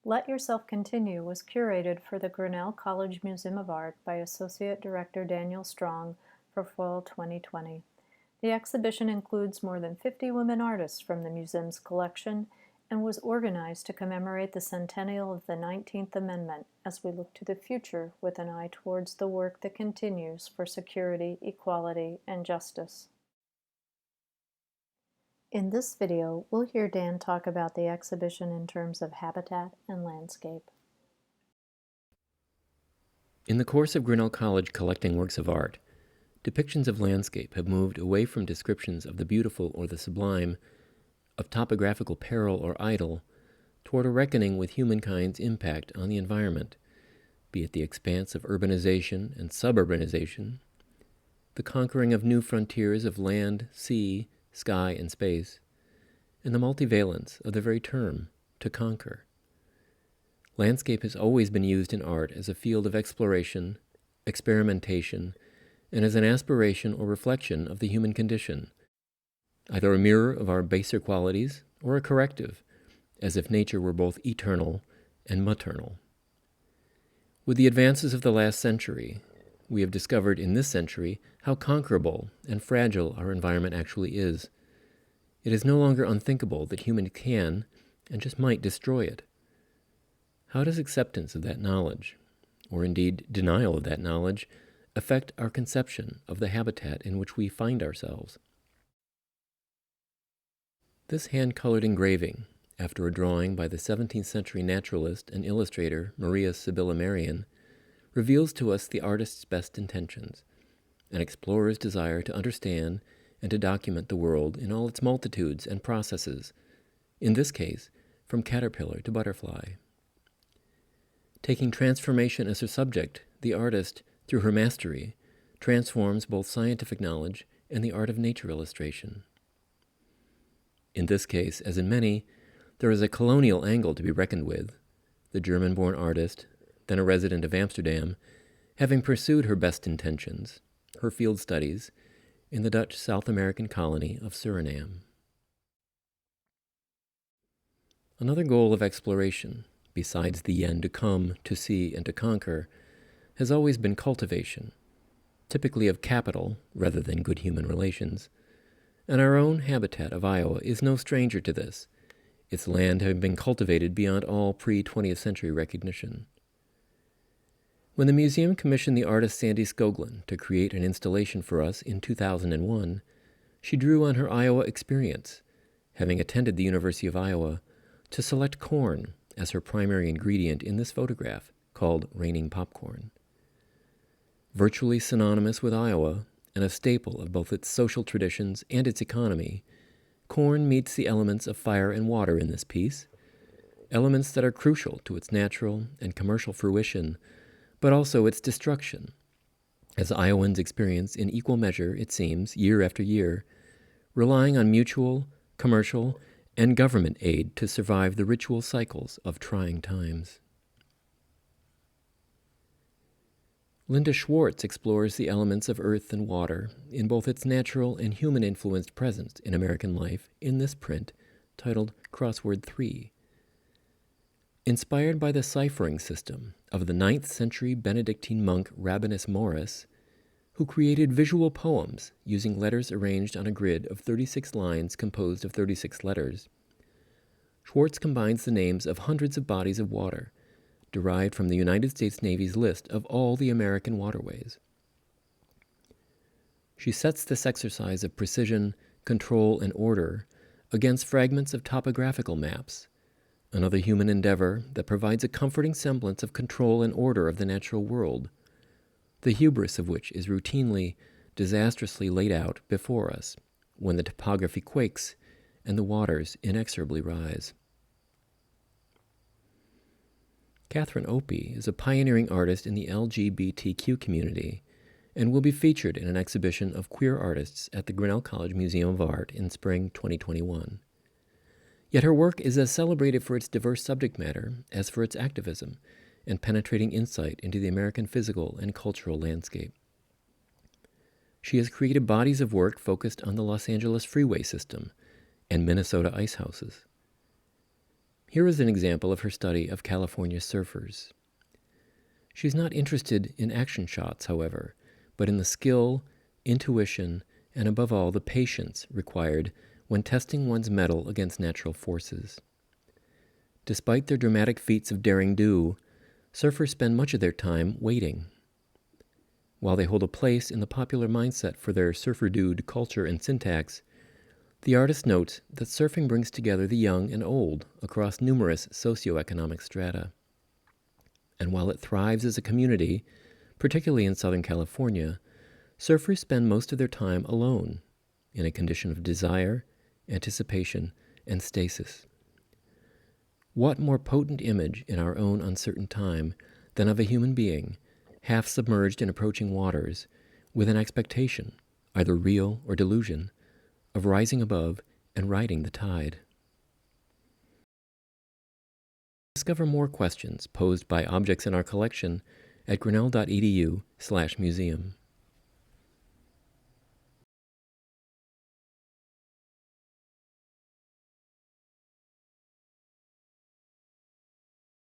Let Yourself Continue was curated for the Grinnell College Museum of Art by Associate Director Daniel Strong for fall 2020. The exhibition includes more than 50 women artists from the museum's collection and was organized to commemorate the centennial of the 19th Amendment as we look to the future with an eye towards the work that continues for security, equality, and justice. In this video, we'll hear Dan talk about the exhibition in terms of habitat and landscape. In the course of Grinnell College collecting works of art, depictions of landscape have moved away from descriptions of the beautiful or the sublime, of topographical peril or idle, toward a reckoning with humankind's impact on the environment, be it the expanse of urbanization and suburbanization, the conquering of new frontiers of land, sea, sky, and space, and the multivalence of the very term, to conquer. Landscape has always been used in art as a field of exploration, experimentation, and as an aspiration or reflection of the human condition, either a mirror of our baser qualities or a corrective, as if nature were both eternal and maternal. With the advances of the last century, we have discovered in this century how conquerable and fragile our environment actually is. It is no longer unthinkable that humans can, and just might, destroy it. How does acceptance of that knowledge, or indeed denial of that knowledge, affect our conception of the habitat in which we find ourselves? This hand-colored engraving, after a drawing by the 17th century naturalist and illustrator Maria Sibylla Merian, reveals to us the artist's best intentions, an explorer's desire to understand and to document the world in all its multitudes and processes, in this case, from caterpillar to butterfly. Taking transformation as her subject, the artist, through her mastery, transforms both scientific knowledge and the art of nature illustration. In this case, as in many, there is a colonial angle to be reckoned with, the German-born artist, then a resident of Amsterdam, having pursued her best intentions, her field studies, in the Dutch South American colony of Suriname. Another goal of exploration, besides the end to come, to see, and to conquer, has always been cultivation, typically of capital rather than good human relations, and our own habitat of Iowa is no stranger to this, its land having been cultivated beyond all pre-20th century recognition. When the museum commissioned the artist Sandy Skoglund to create an installation for us in 2001, she drew on her Iowa experience, having attended the University of Iowa, to select corn as her primary ingredient in this photograph, called Raining Popcorn. Virtually synonymous with Iowa, and a staple of both its social traditions and its economy, corn meets the elements of fire and water in this piece, elements that are crucial to its natural and commercial fruition, but also its destruction, as Iowans experience in equal measure, it seems, year after year, relying on mutual, commercial, and government aid to survive the ritual cycles of trying times. Linda Schwartz explores the elements of earth and water in both its natural and human-influenced presence in American life in this print, titled Crossword 3. Inspired by the ciphering system of the 9th century Benedictine monk Rabanus Maurus, who created visual poems using letters arranged on a grid of 36 lines composed of 36 letters, Schwartz combines the names of hundreds of bodies of water derived from the United States Navy's list of all the American waterways. She sets this exercise of precision, control, and order against fragments of topographical maps, another human endeavor that provides a comforting semblance of control and order of the natural world, the hubris of which is routinely, disastrously laid out before us when the topography quakes and the waters inexorably rise. Catherine Opie is a pioneering artist in the LGBTQ community and will be featured in an exhibition of queer artists at the Grinnell College Museum of Art in spring 2021. Yet her work is as celebrated for its diverse subject matter as for its activism and penetrating insight into the American physical and cultural landscape. She has created bodies of work focused on the Los Angeles freeway system and Minnesota ice houses. Here is an example of her study of California surfers. She's not interested in action shots, however, but in the skill, intuition, and above all, the patience required when testing one's mettle against natural forces. Despite their dramatic feats of daring do, surfers spend much of their time waiting. While they hold a place in the popular mindset for their surfer dude culture and syntax, the artist notes that surfing brings together the young and old across numerous socioeconomic strata. And while it thrives as a community, particularly in Southern California, surfers spend most of their time alone, in a condition of desire, anticipation, and stasis. What more potent image in our own uncertain time than of a human being, half submerged in approaching waters, with an expectation, either real or delusion, of rising above and riding the tide? Discover more questions posed by objects in our collection at grinnell.edu/museum.